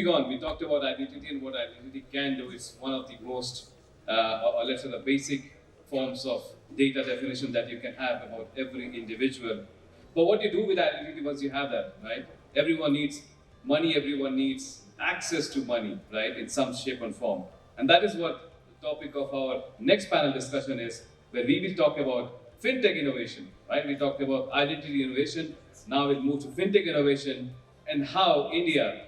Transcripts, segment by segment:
moving on, we talked about identity and what identity can do. It's one of the most, or let's say the basic forms of data definition that you can have about every individual. But what you do with identity once you have that, right? Everyone needs money, everyone needs access to money, right, in some shape and form. And that is what the topic of our next panel discussion is, where we will talk about fintech innovation, right? We talked about identity innovation, now we'll move to fintech innovation and how India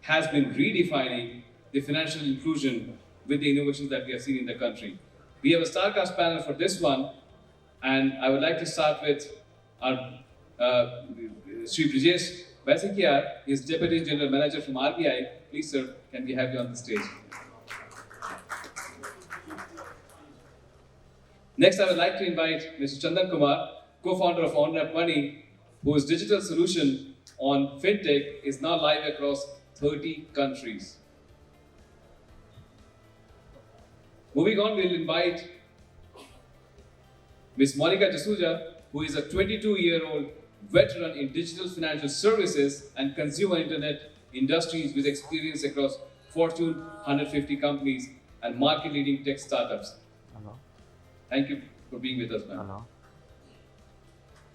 has been redefining the financial inclusion with the innovations that we have seen in the country. We have a star-cast panel for this one, and I would like to start with our Shri Brijesh Baisakhiyar, he is Deputy General Manager from RBI. Please, sir, can we have you on the stage? Next, I would like to invite Mr. Chandan Kumar, co-founder of Onramp Money, whose digital solution on fintech is now live across 30 countries. Moving on, we'll invite Ms. Monica Jasuja, who is a 22-year-old veteran in digital financial services and consumer internet industries with experience across Fortune 150 companies and market-leading tech startups. Hello. Thank you for being with us, ma'am. Hello.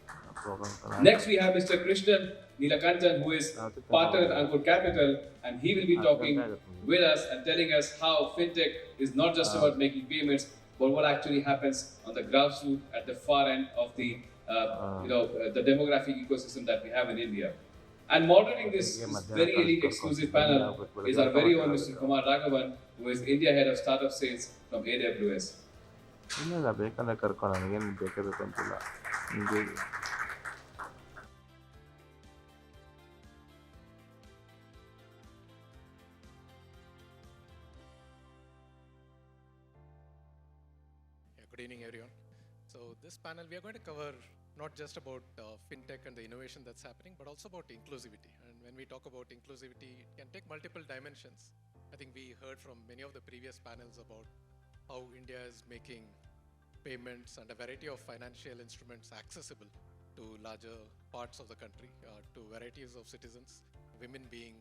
No problem. Next, we have Mr. Krishnan Neelakantan, who is partner at Ankur Capital, and he will be talking with us and telling us how fintech is not just about making payments, but what actually happens on the grassroots at the far end of the the demographic ecosystem that we have in India. And moderating this very elite exclusive panel is our very own Mr. Kumar Raghavan, who is India Head of Startup Sales from AWS. ಇಲ್ಲ ಬೇಕಂದ್ರೆ ಕರ್ಕೊಂಡು ನನಗೇನು ಬೇಕೇ ಅಂತಿಲ್ಲ ನಿಮಗೆ Good evening, everyone. So this panel, we are going to cover not just about fintech and the innovation that's happening, but also about inclusivity. And when we talk about inclusivity, it can take multiple dimensions. I think we heard from many of the previous panels about how India is making payments and a variety of financial instruments accessible to larger parts of the country, to varieties of citizens, women being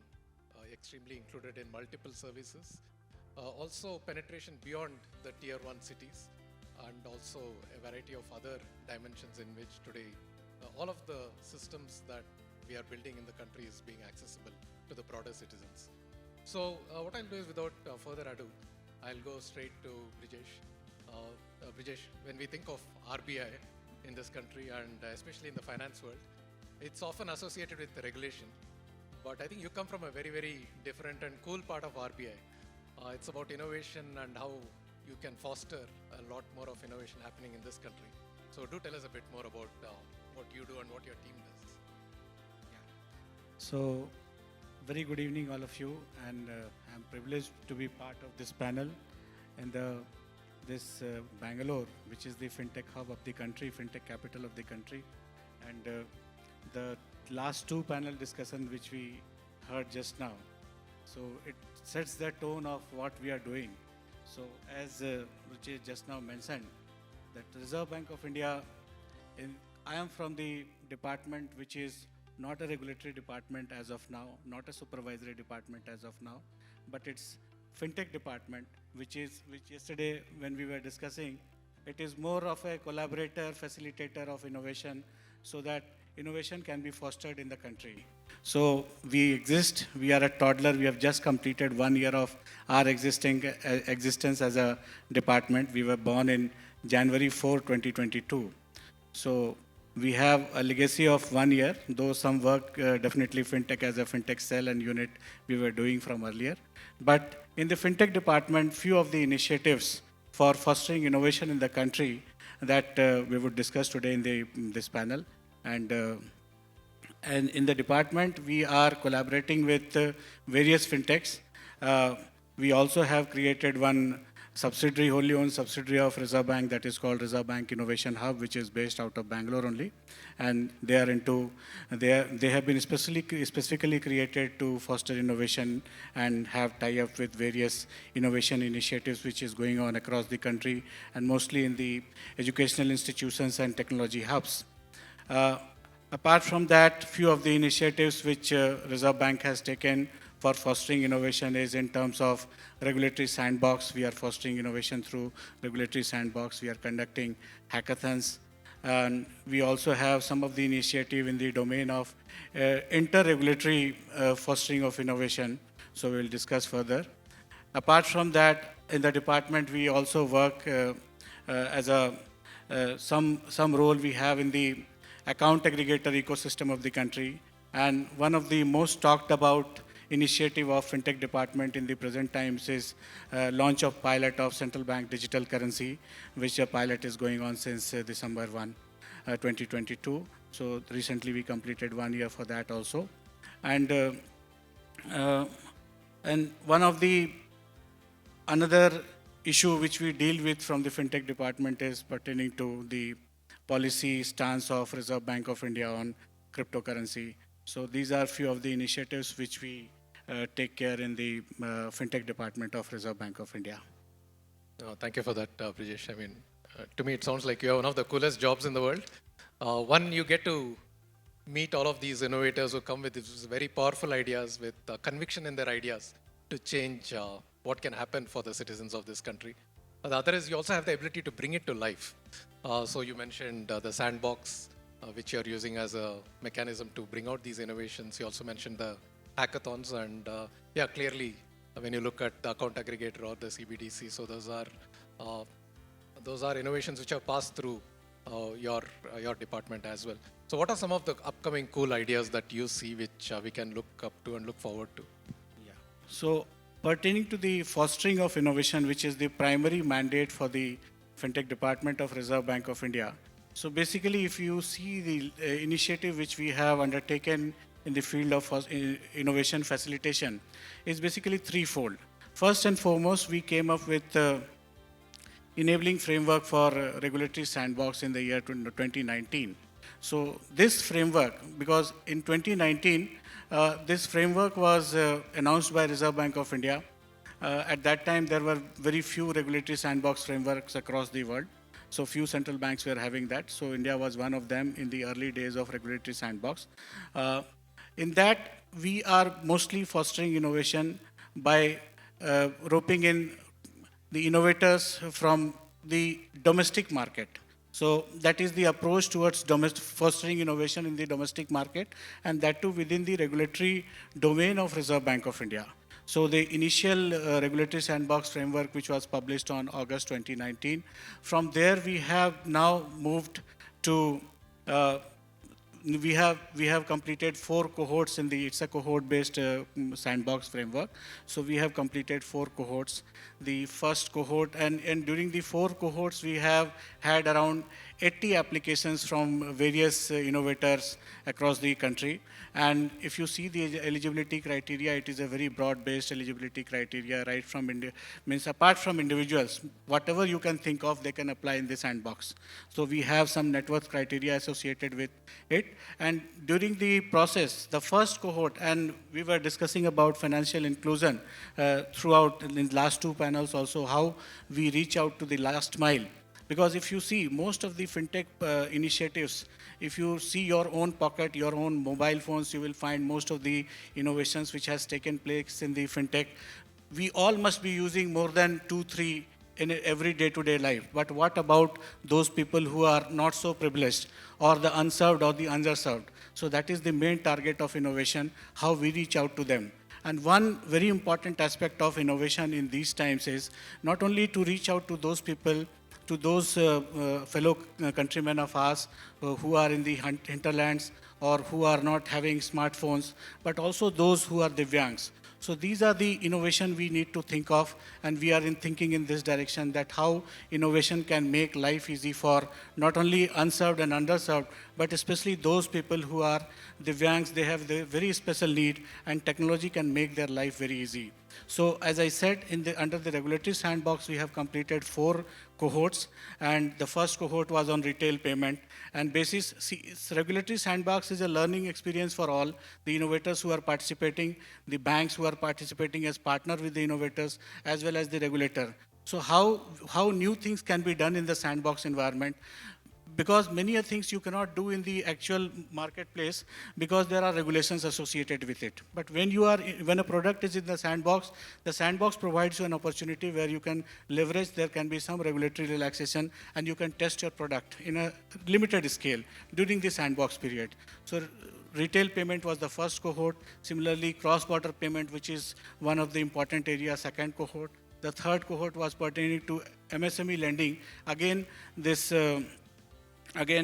extremely included in multiple services, also penetration beyond the tier 1 cities, and also a variety of other dimensions in which today all of the systems that we are building in the country is being accessible to the broader citizens. So what I'll do is, without further ado, I'll go straight to Brijesh. Brijesh, when we think of RBI in this country, and especially in the finance world, it's often associated with the regulation. But I think you come from a very, very different and cool part of RBI. It's about innovation and how you can foster a lot more of innovation happening in this country. So do tell us a bit more about what you do and what your team does. So, very good evening, all of you, and I'm privileged to be part of this panel in this Bangalore, which is the fintech hub of the country, fintech capital of the country. And the last two panel discussions which we heard just now, so it sets the tone of what we are doing. So as Brijesh just now mentioned, that Reserve Bank of India, I am from the department which is not a regulatory department as of now, not a supervisory department as of now, but it's fintech department, which yesterday when we were discussing, it is more of a collaborator, facilitator of innovation, so that innovation can be fostered in the country. So we exist, we are a toddler, we have just completed 1 year of our existence as a department. We were born in January 4, 2022. So we have a legacy of 1 year, though some work, definitely fintech as a fintech cell and unit we were doing from earlier. But in the fintech department, few of the initiatives for fostering innovation in the country that we would discuss today in this panel. And in the department, we are collaborating with various fintechs. We also have created one subsidiary, wholly owned subsidiary of Reserve Bank, that is called Reserve Bank Innovation Hub, which is based out of Bangalore only. And they have been specifically created to foster innovation and have tie-up with various innovation initiatives which is going on across the country, and mostly in the educational institutions and technology hubs. Apart from that, few of the initiatives which Reserve Bank has taken for fostering innovation is in terms of regulatory sandbox. We are fostering innovation through regulatory sandbox. We are conducting hackathons. And we also have some of the initiative in the domain of inter-regulatory fostering of innovation. So we'll discuss further. Apart from that, in the department, we also work as a some role we have in the account aggregator ecosystem of the country. And one of the most talked about initiative of Fintech department in the present times is launch of pilot of central bank digital currency, which a pilot is going on since December 1, 2022. So recently we completed 1 year for that also. And one of the another issue which we deal with from the Fintech department is pertaining to the policy stance of Reserve Bank of India on cryptocurrency. So these are few of the initiatives which we take care in the Fintech department of Reserve Bank of India. Thank you for that, Brijesh. I mean, to me, it sounds like you have one of the coolest jobs in the world. One, you get to meet all of these innovators who come with these very powerful ideas, with conviction in their ideas to change what can happen for the citizens of this country. The other is you also have the ability to bring it to life. So you mentioned the sandbox, which you're using as a mechanism to bring out these innovations. You also mentioned the hackathons, and yeah, clearly, when you look at the account aggregator or the CBDC, so those are innovations which have passed through your department as well. So what are some of the upcoming cool ideas that you see which we can look up to and look forward to? Yeah. So pertaining to the fostering of innovation, which is the primary mandate for the Fintech Department of Reserve Bank of India. So basically, if you see the initiative which we have undertaken in the field of innovation facilitation, is basically threefold. First and foremost, we came up with enabling framework for regulatory sandbox in the year 2019. So this framework, because in 2019, this framework was announced by Reserve Bank of India. At that time, there were very few regulatory sandbox frameworks across the world. So few central banks were having that. So India was one of them in the early days of regulatory sandbox. In that, we are mostly fostering innovation by roping in the innovators from the domestic market. So that is the approach towards fostering innovation in the domestic market, and that too within the regulatory domain of Reserve Bank of India. So the initial regulatory sandbox framework, which was published on August 2019, from there we have now moved to we have completed 4 cohorts in the, it's a cohort-based sandbox framework. So we have completed 4 cohorts. The first cohort, and during the 4 cohorts, we have had around 80 applications from various innovators across the country. And if you see the eligibility criteria, it is a very broad-based eligibility criteria, right from India, means apart from individuals, whatever you can think of, they can apply in the sandbox. So we have some net worth criteria associated with it. And during the process, the first cohort, and we were discussing about financial inclusion throughout in the last 2 panels also, how we reach out to the last mile. Because if you see most of the fintech initiatives, if you see your own pocket, your own mobile phones, you will find most of the innovations which has taken place in the fintech. We all must be using more than 2, 3 in every day-to-day life. But what about those people who are not so privileged, or the unserved or the underserved? So that is the main target of innovation, how we reach out to them. And one very important aspect of innovation in these times is not only to reach out to those people, to those fellow countrymen of ours who are in the hinterlands or who are not having smartphones, but also those who are Divyangs. So these are the innovation we need to think of, and we are thinking in this direction, that how innovation can make life easy for not only unserved and underserved, but especially those people who are Divyangs. They have the very special need, and technology can make their life very easy. So as I said, under the regulatory sandbox, we have completed 4 cohorts, and the first cohort was on retail payment. And regulatory sandbox is a learning experience for all the innovators who are participating, the banks who are participating as partner with the innovators, as well as the regulator. So how new things can be done in the sandbox environment? because many things you cannot do in the actual marketplace because there are regulations associated with it. But when a product is in the sandbox provides you an opportunity where you can leverage, there can be some regulatory relaxation, and you can test your product in a limited scale during the sandbox period. So retail payment was the first cohort. Similarly, cross-border payment, which is one of the important areas, second cohort. The third cohort was pertaining to MSME lending. Again,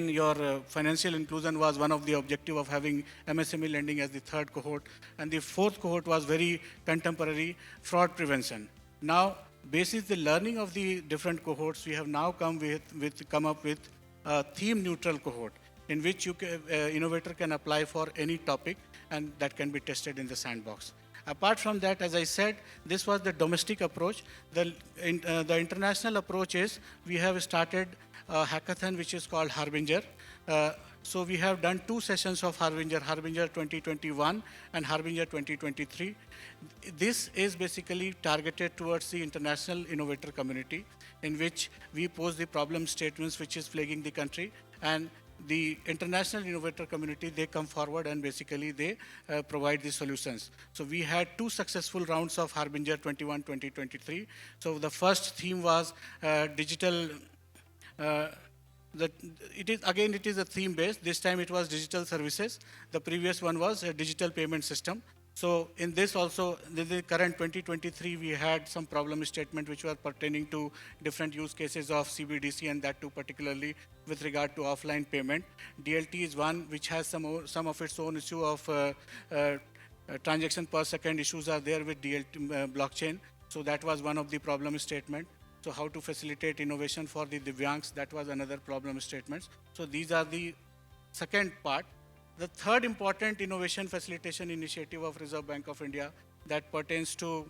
your financial inclusion was one of the objective of having MSME lending as the third cohort. And the fourth cohort was very contemporary, fraud prevention. Now, basis the learning of the different cohorts, we have now come up with a theme-neutral cohort in which innovator can apply for any topic, and that can be tested in the sandbox. Apart from that, as I said, this was the domestic approach. The international approach is we have started a hackathon which is called Harbinger. So we have done 2 sessions of Harbinger 2021 and Harbinger 2023. This is basically targeted towards the international innovator community, in which we pose the problem statements which is plaguing the country, and the international innovator community, they come forward and basically they provide the solutions. So we had 2 successful rounds of Harbinger 21-2023. So the first theme was digital. It is a theme based. This time it was digital services. The previous one was a digital payment system. So in this also, the current 2023, we had some problem statement which were pertaining to different use cases of CBDC, and that too particularly with regard to offline payment. DLT is one which has some of its own issue of transaction per second issues are there with DLT blockchain. So that was one of the problem statement. So how to facilitate innovation for the Divyangs, that was another problem statement. So these are the second part. The third important innovation facilitation initiative of Reserve Bank of India that pertains to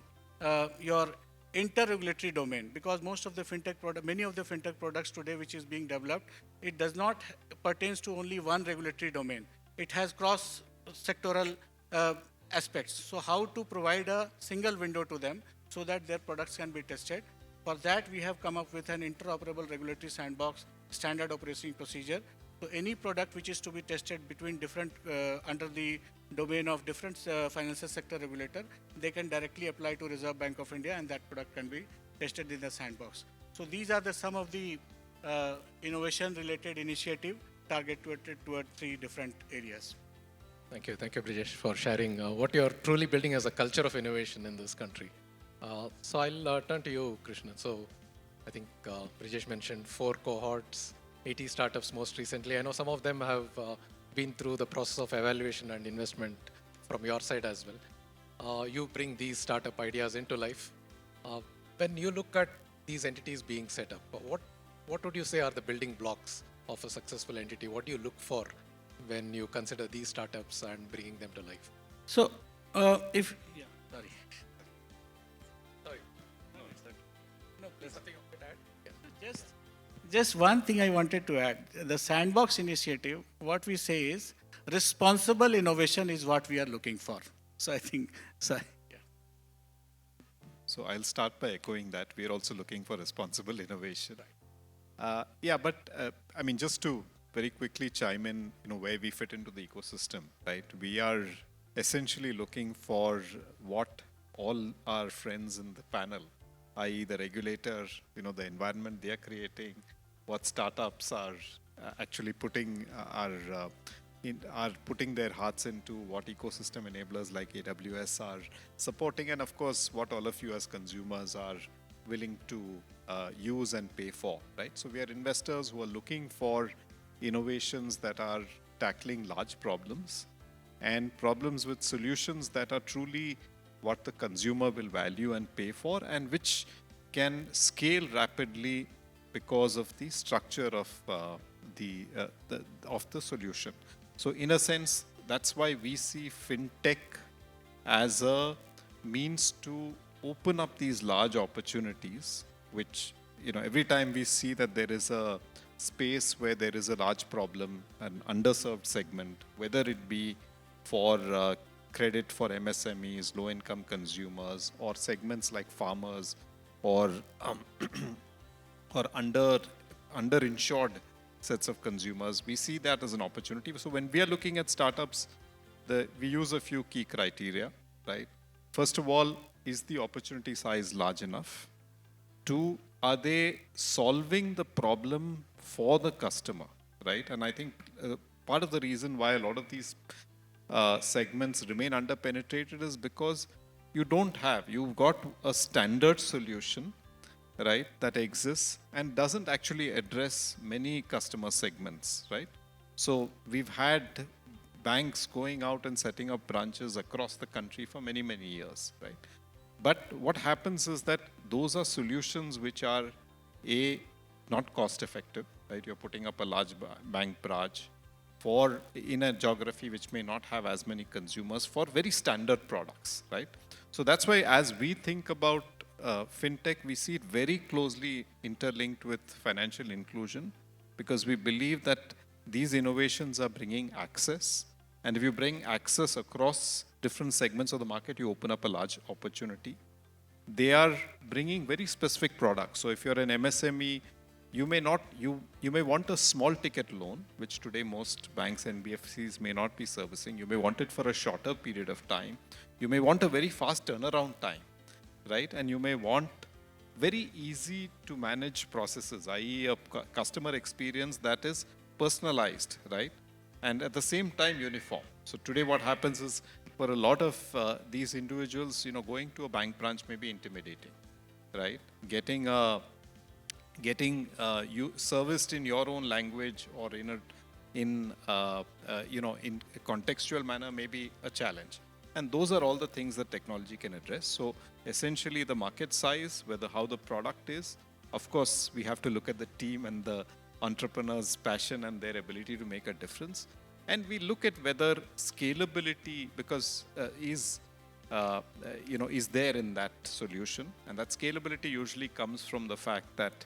your inter-regulatory domain, because many of the fintech products today which is being developed, it does not pertains to only one regulatory domain. It has cross-sectoral aspects. So how to provide a single window to them so that their products can be tested. For that, we have come up with an interoperable regulatory sandbox standard operating procedure. So any product which is to be tested between different, under the domain of different financial sector regulator, they can directly apply to Reserve Bank of India, and that product can be tested in the sandbox. So these are some of the innovation related initiative targeted toward 3 different areas. Thank you, Brijesh, for sharing what you're truly building as a culture of innovation in this country. So I'll turn to you, Krishnan. So I think Brijesh mentioned 4 cohorts, 80 startups most recently. I know some of them have been through the process of evaluation and investment from your side as well. You bring these startup ideas into life. When you look at these entities being set up, what would you say are the building blocks of a successful entity? What do you look for when you consider these startups and bringing them to life? So sorry. No, there's something I could add. Yeah. Just one thing I wanted to add. The Sandbox initiative, what we say is responsible innovation is what we are looking for. So I think, yeah. So I'll start by echoing that. We are also looking for responsible innovation. Right. I mean, just to very quickly chime in, where we fit into the ecosystem, right? We are essentially looking for what all our friends in the panel, i.e. the regulator, the environment they are creating, what startups are actually putting putting their hearts into, what ecosystem enablers like AWS are supporting, and of course, what all of you as consumers are willing to use and pay for, right? So we are investors who are looking for innovations that are tackling large problems and problems with solutions that are truly what the consumer will value and pay for, and which can scale rapidly because of the structure of the solution. So in a sense, that's why we see fintech as a means to open up these large opportunities, which, every time we see that there is a space where there is a large problem, an underserved segment, whether it be for credit for MSMEs, low-income consumers, or segments like farmers, or or underinsured sets of consumers. We see that as an opportunity. So when we are looking at startups, we use a few key criteria, right? First of all, is the opportunity size large enough? Two, are they solving the problem for the customer, right? And I think part of the reason why a lot of these segments remain underpenetrated is because you've got a standard solution, right, that exists and doesn't actually address many customer segments, right? So we've had banks going out and setting up branches across the country for many, many years, right? But what happens is that those are solutions which are not cost effective, right? You're putting up a large bank branch in a geography which may not have as many consumers for very standard products, right? So that's why as we think about fintech, we see it very closely interlinked with financial inclusion, because we believe that these innovations are bringing access. And if you bring access across different segments of the market, you open up a large opportunity. They are bringing very specific products. So if you're an MSME, you may want a small ticket loan, which today most banks and BFCs may not be servicing. You may want it for a shorter period of time. You may want a very fast turnaround time, right? And you may want very easy to manage processes, i.e. a customer experience that is personalized, right? And at the same time uniform. So today what happens is, for a lot of these individuals, going to a bank branch may be intimidating, right? Getting you serviced in your own language or in a contextual manner may be a challenge. And those are all the things that technology can address. So essentially the market size, how the product is, of course, we have to look at the team and the entrepreneur's passion and their ability to make a difference. And we look at whether scalability, because is there in that solution. And that scalability usually comes from the fact that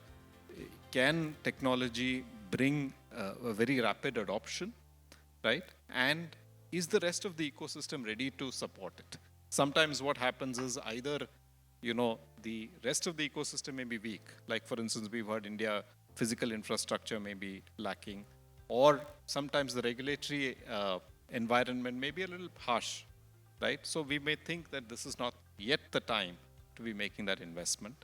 can technology bring a very rapid adoption, right? And is the rest of the ecosystem ready to support it? Sometimes what happens is either, the rest of the ecosystem may be weak. Like for instance, we've heard India physical infrastructure may be lacking, or sometimes the regulatory environment may be a little harsh, right? So we may think that this is not yet the time to be making that investment.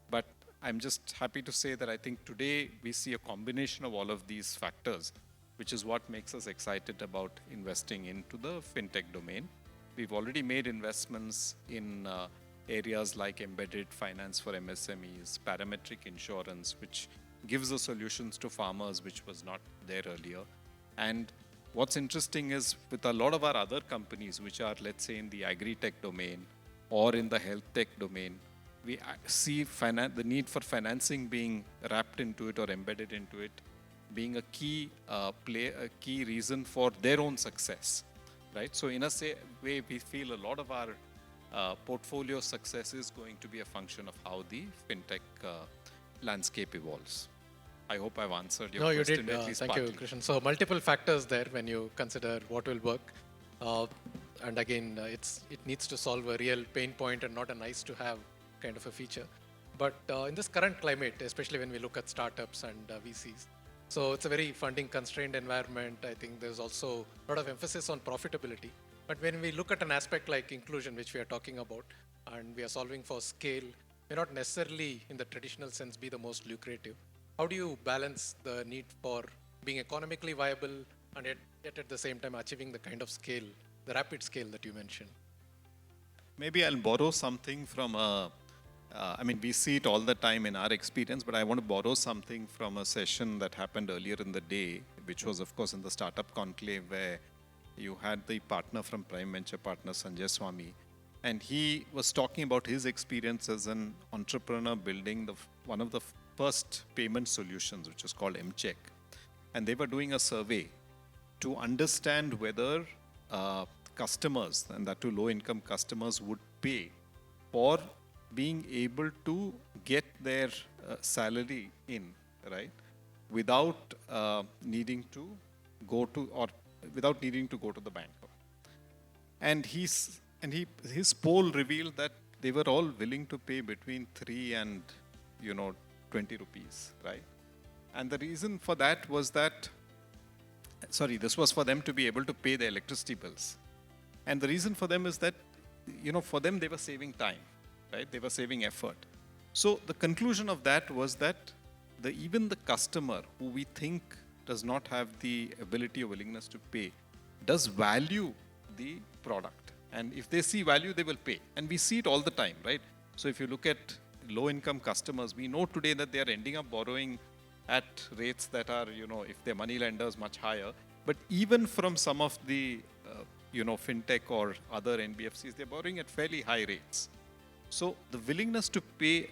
But I'm just happy to say that I think today we see a combination of all of these factors, which is what makes us excited about investing into the fintech domain. We've already made investments in areas like embedded finance for MSMEs, parametric insurance, which gives the solutions to farmers, which was not there earlier. And what's interesting is with a lot of our other companies, which are, let's say, in the agri-tech domain or in the health tech domain, we see the need for financing being wrapped into it or embedded into it, being a key key reason for their own success, right? So in a way, we feel a lot of our portfolio success is going to be a function of how the fintech landscape evolves. I hope I've answered your question. No, you did. Thank you, Krishnan. So multiple factors there when you consider what will work. And again, it needs to solve a real pain point and not a nice to have kind of a feature. But in this current climate, especially when we look at startups and VCs, so it's a very funding constrained environment. I think there's also a lot of emphasis on profitability. But when we look at an aspect like inclusion, which we are talking about, and we are solving for scale, may not necessarily in the traditional sense be the most lucrative. How do you balance the need for being economically viable and yet at the same time achieving the kind of scale, the rapid scale that you mentioned? Maybe I'll borrow something from we see it all the time in our experience, but I want to borrow something from a session that happened earlier in the day, which was, of course, in the startup conclave, where you had the partner from Prime Venture Partner, Sanjay Swami, and he was talking about his experience as an entrepreneur building one of the first payment solutions, which is called mCheck. And they were doing a survey to understand whether customers, and that to low-income customers, would pay for being able to get their salary in, right, without needing to go to the bank. And his poll revealed that they were all willing to pay between 3 and 20 rupees, right? And the reason for that was that, sorry, this was for them to be able to pay their electricity bills. And the reason for them is that, for them, they were saving time, right? They were saving effort. So the conclusion of that was that even the customer who we think does not have the ability or willingness to pay does value the product. And if they see value, they will pay. And we see it all the time, right? So if you look at low-income customers, we know today that they are ending up borrowing at rates that are, if they're money lenders, much higher. But even from some of the, fintech or other NBFCs, they're borrowing at fairly high rates. So the willingness to pay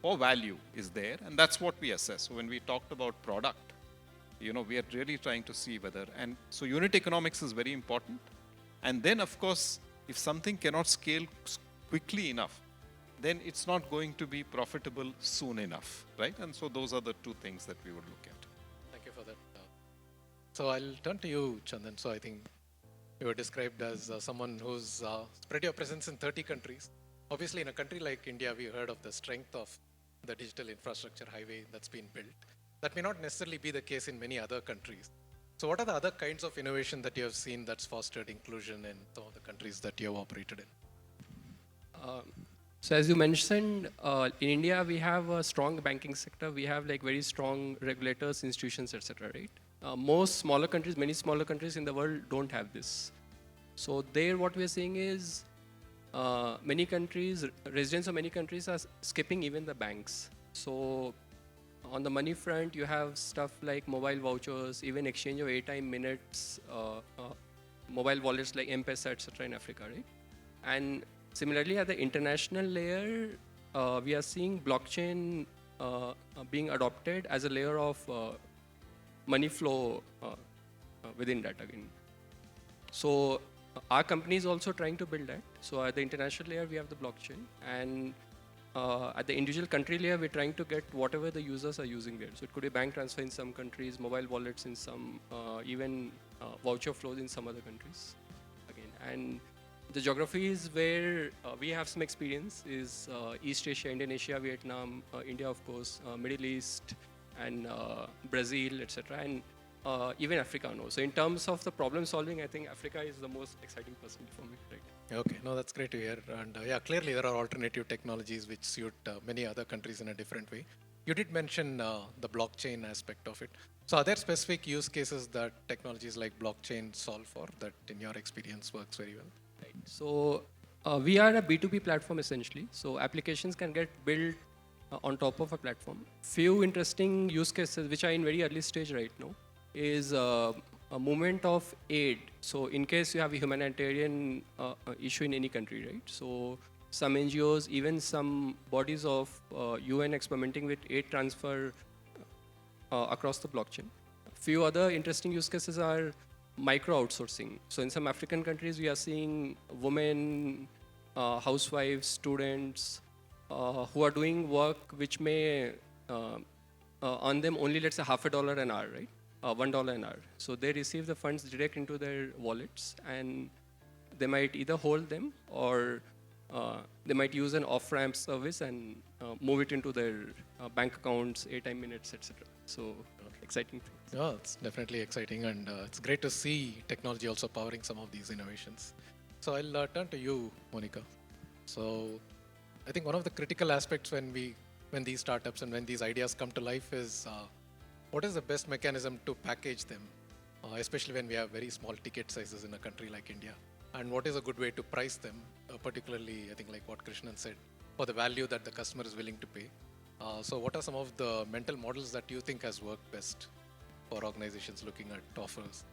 for value is there, and that's what we assess. So when we talked about product, we are really trying to see whether, and so unit economics is very important. And then, of course, if something cannot scale quickly enough, then it's not going to be profitable soon enough, right? And so those are the two things that we would look at. Thank you for that. So I'll turn to you, Chandan. So I think you were described as someone who's spread your presence in 30 countries. Obviously, in a country like India, we heard of the strength of the digital infrastructure highway that's been built. That may not necessarily be the case in many other countries. So what are the other kinds of innovation that you have seen that's fostered inclusion in some of the countries that you have operated in? So as you mentioned, in India, we have a strong banking sector. We have very strong regulators, institutions, etc. Right? Most smaller countries, many smaller countries in the world don't have this. So there, what we are seeing is many countries, residents of many countries are skipping even the banks. So on the money front, you have stuff like mobile vouchers, even exchange of airtime minutes, mobile wallets like M-Pesa, etc. in Africa, right? And similarly, at the international layer, we are seeing blockchain being adopted as a layer of money flow within that again. So our company is also trying to build that. So at the international layer, we have the blockchain. And at the individual country layer, we're trying to get whatever the users are using there. So it could be bank transfer in some countries, mobile wallets in some, even voucher flows in some other countries. Again, and the geographies where we have some experience is East Asia, Indonesia, Vietnam, India, of course, Middle East, and Brazil, etc. And even Africa. No. So in terms of the problem solving, I think Africa is the most exciting person for me. Right? Okay, no, that's great to hear. And yeah, clearly there are alternative technologies which suit many other countries in a different way. You did mention the blockchain aspect of it. So are there specific use cases that technologies like blockchain solve for that in your experience works very well? Right. So we are a B2B platform essentially. So applications can get built on top of a platform. Few interesting use cases which are in very early stage right now is a movement of aid. So in case you have a humanitarian issue in any country, right? So some NGOs, even some bodies of UN experimenting with aid transfer across the blockchain. Few other interesting use cases are micro outsourcing. So in some African countries, we are seeing women, housewives, students who are doing work which may earn them only, let's say, $50 an hour, right? $1 an hour. So they receive the funds direct into their wallets, and they might either hold them or they might use an off-ramp service and move it into their bank accounts, airtime minutes, etc. So exciting things. Yeah, it's definitely exciting, and it's great to see technology also powering some of these innovations. So I'll turn to you, Monica. So I think one of the critical aspects when these startups and when these ideas come to life is what is the best mechanism to package them, especially when we have very small ticket sizes in a country like India, and what is a good way to price them, particularly I think like what Krishnan said, for the value that the customer is willing to pay. So what are some of the mental models that you think has worked best for organizations looking at offers?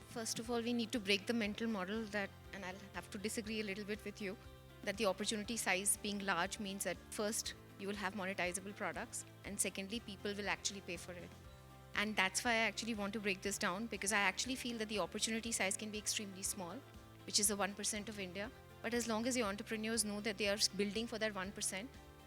First of all, we need to break the mental model that, and I'll have to disagree a little bit with you, that the opportunity size being large means that first, you will have monetizable products, and secondly, people will actually pay for it. And that's why I actually want to break this down, because I actually feel that the opportunity size can be extremely small, which is the 1% of India. But as long as the entrepreneurs know that they are building for that 1%,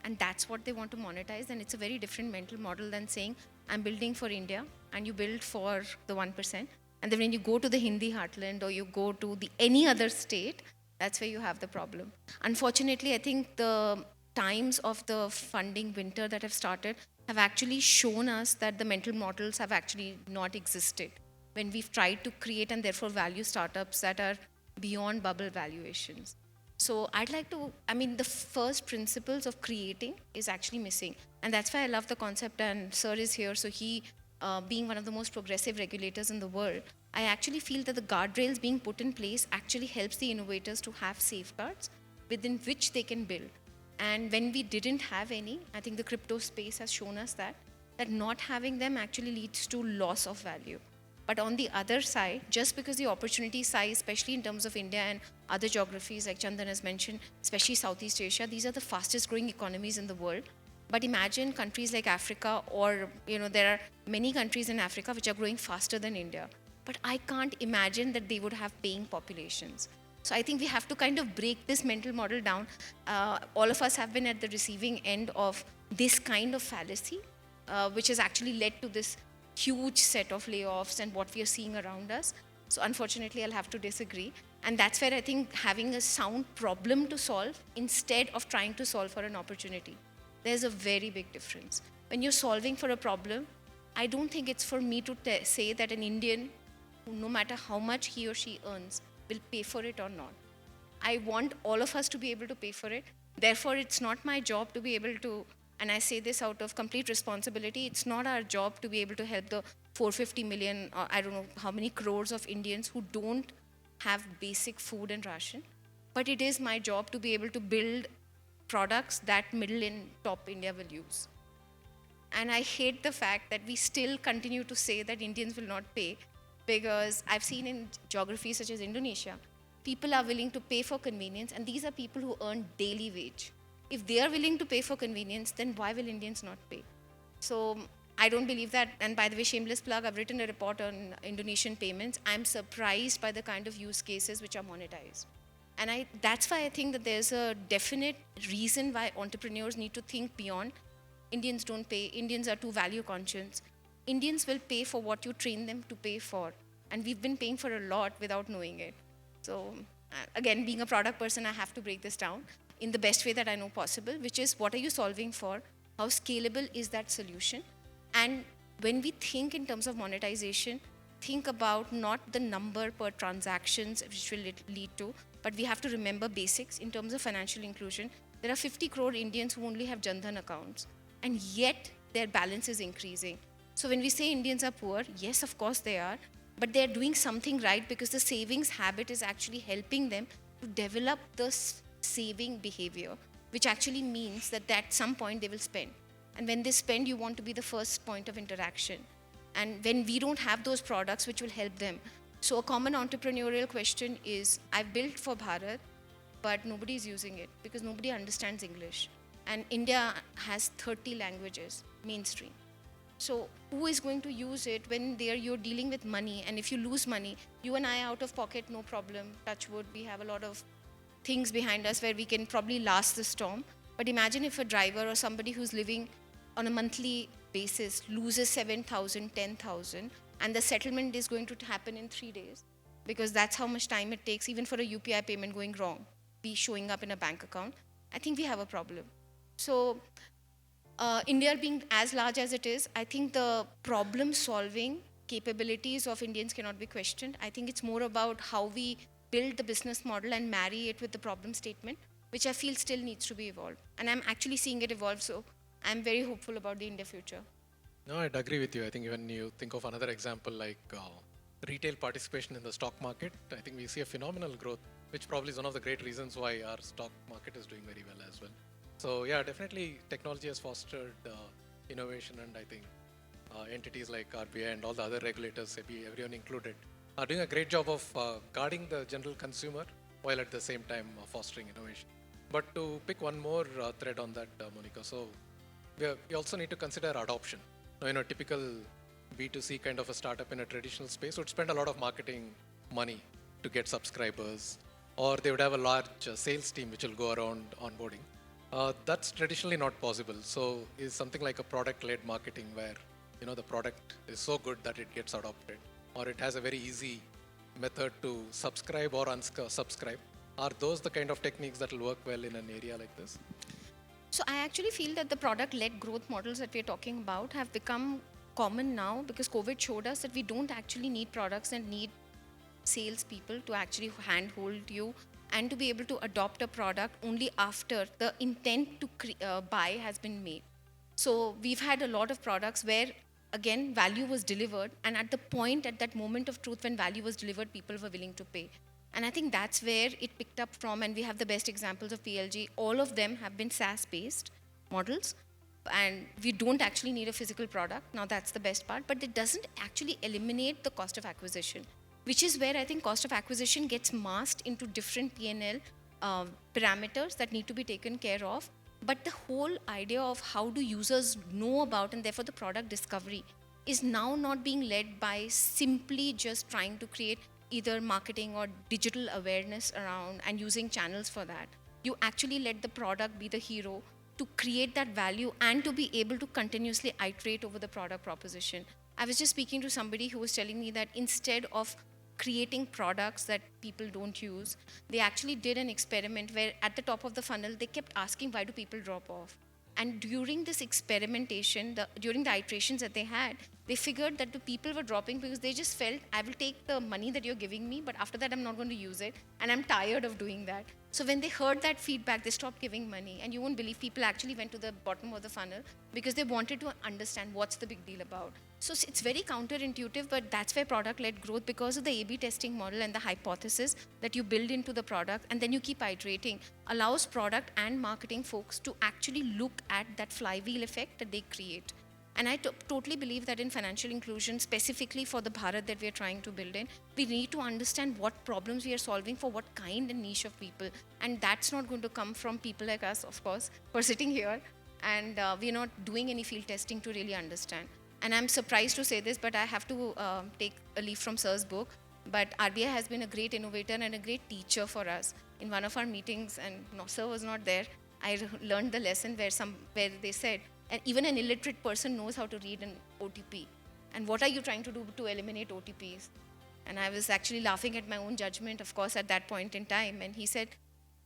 and that's what they want to monetize, then it's a very different mental model than saying, I'm building for India, and you build for the 1%. And then when you go to the Hindi heartland or you go to any other state, that's where you have the problem. Unfortunately, I think the times of the funding winter that have started have actually shown us that the mental models have actually not existed when we've tried to create and therefore value startups that are beyond bubble valuations. So I'd like to, I mean, the first principles of creating is actually missing. And that's why I love the concept, and Sir is here. So he, being one of the most progressive regulators in the world, I actually feel that the guardrails being put in place actually helps the innovators to have safeguards within which they can build. And when we didn't have any, I think the crypto space has shown us that not having them actually leads to loss of value. But on the other side, just because the opportunity size, especially in terms of India and other geographies like Chandan has mentioned, especially Southeast Asia, these are the fastest growing economies in the world. But imagine countries like Africa, or there are many countries in Africa which are growing faster than India. But I can't imagine that they would have paying populations. So I think we have to kind of break this mental model down. All of us have been at the receiving end of this kind of fallacy, which has actually led to this huge set of layoffs and what we are seeing around us. So unfortunately, I'll have to disagree. And that's where I think having a sound problem to solve instead of trying to solve for an opportunity, there's a very big difference. When you're solving for a problem, I don't think it's for me to say that an Indian, no matter how much he or she earns, will pay for it or not. I want all of us to be able to pay for it. Therefore, it's not my job to be able to, and I say this out of complete responsibility, it's not our job to be able to help the 450 million, or I don't know how many crores of Indians who don't have basic food and ration. But it is my job to be able to build products that middle and top India will use. And I hate the fact that we still continue to say that Indians will not pay, because I've seen in geographies such as Indonesia, people are willing to pay for convenience, and these are people who earn daily wage. If they are willing to pay for convenience, then why will Indians not pay? So I don't believe that. And by the way, shameless plug, I've written a report on Indonesian payments. I'm surprised by the kind of use cases which are monetized. And that's why I think that there's a definite reason why entrepreneurs need to think beyond. Indians don't pay. Indians are too value conscious. Indians will pay for what you train them to pay for. And we've been paying for a lot without knowing it. So again, being a product person, I have to break this down in the best way that I know possible, which is what are you solving for? How scalable is that solution? And when we think in terms of monetization, think about not the number per transactions which will lead to, but we have to remember basics in terms of financial inclusion. There are 50 crore Indians who only have Jan Dhan accounts, and yet their balance is increasing. So when we say Indians are poor, yes, of course they are, but they're doing something right because the savings habit is actually helping them to develop the saving behavior, which actually means that at some point they will spend. And when they spend, you want to be the first point of interaction. And when we don't have those products which will help them. So a common entrepreneurial question is, I've built for Bharat, but nobody is using it because nobody understands English. And India has 30 languages, mainstream. So who is going to use it when you're dealing with money? And if you lose money, you and I out of pocket, no problem, touch wood, we have a lot of things behind us where we can probably last the storm. But imagine if a driver or somebody who's living on a monthly basis loses 7,000, 10,000, and the settlement is going to happen in 3 days, because that's how much time it takes even for a UPI payment going wrong, be showing up in a bank account. I think we have a problem. So India being as large as it is, I think the problem-solving capabilities of Indians cannot be questioned. I think it's more about how we build the business model and marry it with the problem statement, which I feel still needs to be evolved. And I'm actually seeing it evolve, so I'm very hopeful about the India future. No, I'd agree with you. I think when you think of another example like retail participation in the stock market, I think we see a phenomenal growth, which probably is one of the great reasons why our stock market is doing very well as well. So yeah, definitely technology has fostered innovation, and I think entities like RBI and all the other regulators, SEBI, everyone included, are doing a great job of guarding the general consumer while at the same time fostering innovation. But to pick one more thread on that, Monica, so we also need to consider adoption. Now, typical B2C kind of a startup in a traditional space would spend a lot of marketing money to get subscribers, or they would have a large sales team which will go around onboarding. That's traditionally not possible. So is something like a product-led marketing where the product is so good that it gets adopted, or it has a very easy method to subscribe or unsubscribe. Are those the kind of techniques that will work well in an area like this? So I actually feel that the product-led growth models that we're talking about have become common now because COVID showed us that we don't actually need products and need salespeople to actually handhold you and to be able to adopt a product only after the intent to buy has been made. So we've had a lot of products where, again, value was delivered, and at the point, at that moment of truth when value was delivered, people were willing to pay. And I think that's where it picked up from, and we have the best examples of PLG. All of them have been SaaS-based models, and we don't actually need a physical product. Now that's the best part, but it doesn't actually eliminate the cost of acquisition, which is where I think cost of acquisition gets masked into different P&L parameters that need to be taken care of. But the whole idea of how do users know about, and therefore the product discovery, is now not being led by simply just trying to create either marketing or digital awareness around and using channels for that. You actually let the product be the hero to create that value and to be able to continuously iterate over the product proposition. I was just speaking to somebody who was telling me that instead of creating products that people don't use, they actually did an experiment where at the top of the funnel, they kept asking, why do people drop off? And during this experimentation, during the iterations that they had, they figured that the people were dropping because they just felt, I will take the money that you're giving me, but after that, I'm not going to use it. And I'm tired of doing that. So when they heard that feedback, they stopped giving money. And you won't believe people actually went to the bottom of the funnel because they wanted to understand what's the big deal about. So it's very counterintuitive, but that's where product-led growth, because of the A/B testing model and the hypothesis that you build into the product and then you keep iterating, allows product and marketing folks to actually look at that flywheel effect that they create. And I totally believe that in financial inclusion, specifically for the Bharat that we are trying to build in, we need to understand what problems we are solving for what kind and niche of people. And that's not going to come from people like us, of course, who are sitting here. And we're not doing any field testing to really understand. And I'm surprised to say this, but I have to take a leaf from Sir's book. But RBI has been a great innovator and a great teacher for us. In one of our meetings, and no, Sir was not there, I learned the lesson where they said, and even an illiterate person knows how to read an OTP. And what are you trying to do to eliminate OTPs? And I was actually laughing at my own judgment, of course, at that point in time. And he said,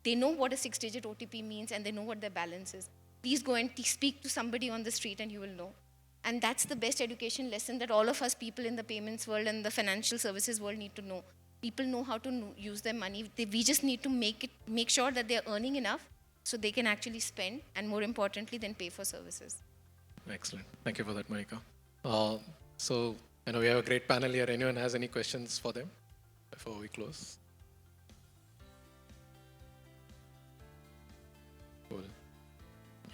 they know what a 6-digit OTP means and they know what their balance is. Please go and speak to somebody on the street and you will know. And that's the best education lesson that all of us people in the payments world and the financial services world need to know. People know how to use their money. We just need to make sure that they're earning enough so they can actually spend, and more importantly, then pay for services. Excellent. Thank you for that, Monica. So I know we have a great panel here. Anyone has any questions for them before we close? Cool.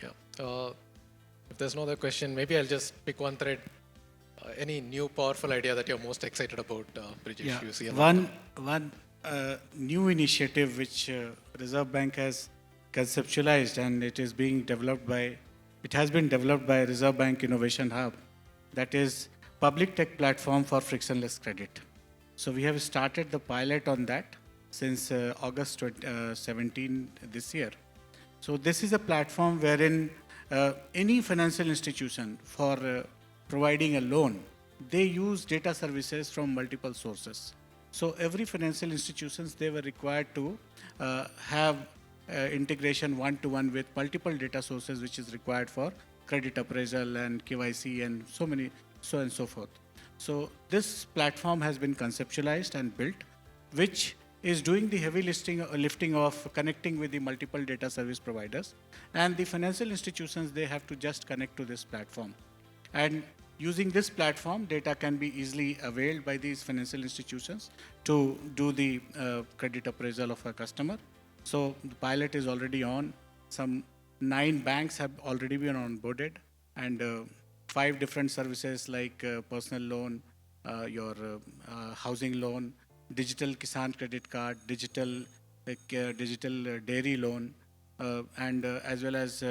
Yeah. If there's no other question, maybe I'll just pick one thread. Any new powerful idea that you're most excited about, Brijesh? Yeah. You see One new initiative which Reserve Bank has conceptualized, and it has been developed by Reserve Bank Innovation Hub, that is public tech platform for frictionless credit. So we have started the pilot on that since August 17 this year. So this is a platform wherein any financial institution for providing a loan, they use data services from multiple sources. So every financial institutions, they were required to have integration one-to-one with multiple data sources, which is required for credit appraisal and KYC and so on and so forth. So this platform has been conceptualized and built, which is doing the heavy lifting of connecting with the multiple data service providers. And the financial institutions, they have to just connect to this platform. And using this platform, data can be easily availed by these financial institutions to do the credit appraisal of a customer. So the pilot is already on. Some 9 banks have already been onboarded, and 5 different services like personal loan, your housing loan, digital Kisan credit card, digital dairy loan, and as well as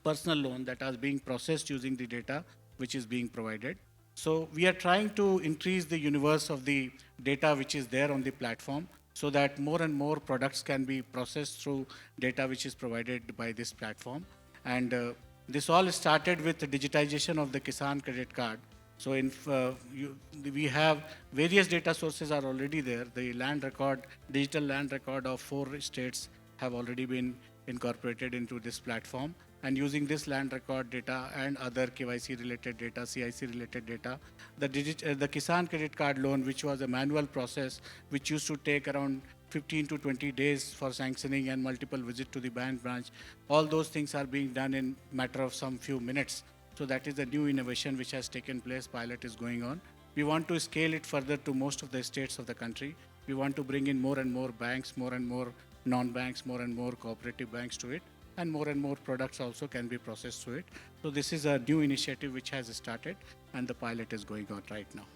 personal loan that are being processed using the data which is being provided. So we are trying to increase the universe of the data which is there on the platform, so that more and more products can be processed through data which is provided by this platform. And this all started with the digitization of the Kisan credit card. So we have various data sources are already there. The land record, digital land record of 4 states have already been incorporated into this platform. And using this land record data and other KYC related data, CIC related data, the Kisan credit card loan, which was a manual process, which used to take around 15 to 20 days for sanctioning and multiple visits to the bank branch, all those things are being done in matter of some few minutes. So that is a new innovation which has taken place. Pilot is going on. We want to scale it further to most of the states of the country. We want to bring in more and more banks, more and more non-banks, more and more cooperative banks to it, and more products also can be processed through it. So this is a new initiative which has started, and the pilot is going on right now.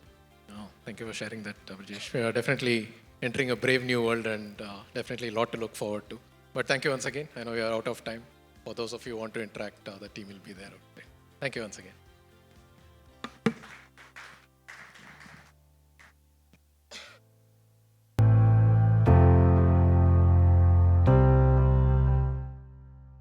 Oh, thank you for sharing that, Brijesh. We are definitely entering a brave new world and definitely a lot to look forward to. But thank you once again. I know we are out of time. For those of you who want to interact, the team will be there. Thank you once again.